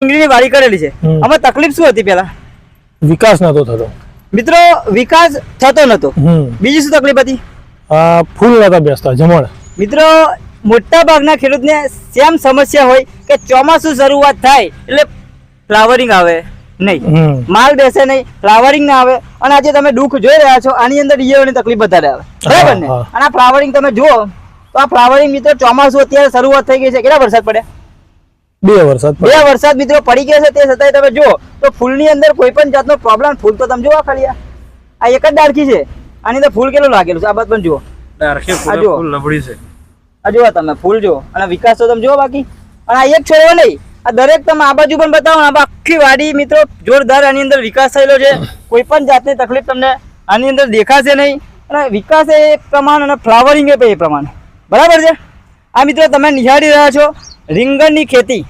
રીંગણીની વાડી કરેલી છે, આમાં તકલીફ શું હતી પેલા? વિકાસ નતો થતો મિત્રો, વિકાસ થતો નતો. બીજી શું તકલીફ હતી? ફૂલ નતા બેસતા જમણ. મિત્રો, મોટા ભાગના ખેડૂતને સેમ સમસ્યા હોય કે ચોમાસું શરૂઆત થાય એટલે ફ્લાવરિંગ આવે નહીં, માલ બેસે નહીં, ફ્લાવરિંગ ના આવે. અને આજે તમે દુઃખ જોઈ રહ્યા છો, આની અંદર ઈયળની તકલીફ વધારે આવે, બરાબર ને? અને આ ફ્લાવરિંગ તમે જુઓ તો આ ફ્લાવરિંગ મિત્રો ચોમાસું અત્યારે શરૂઆત થઈ ગઈ છે. કેટલા વરસાદ પડ્યા? 2 વરસાદ મિત્રો પડી ગયા છે. તે છતાંય તમે જુઓ તો ફૂલની અંદર કોઈ પણ જાતનો પ્રોબ્લેમ, ફૂલ તો તમે જુઓ ખાલી આ એક જ ડાળખી છે, આની અંદર ફૂલ કેટલું લાગેલું છે આ બાદ પણ જુઓ. આ જુઓ તમે ફૂલ જુઓ, અને વિકાસ તો તમે જુઓ બાકી. અને આ એક છોડવો નહીં, આ દરેક તમે આ બાજુ પણ બતાવો, આ આખી વાડી મિત્રો જોરદાર આની અંદર વિકાસ થયેલો છે. કોઈ પણ જાતની તકલીફ તમને આની અંદર દેખાશે નહીં. અને વિકાસ એ એક પ્રમાણ અને ફ્લાવરિંગ એ પ્રમાણે, બરાબર છે. આ મિત્રો તમે નિહાળી રહ્યા છો રીંગણની ખેતી.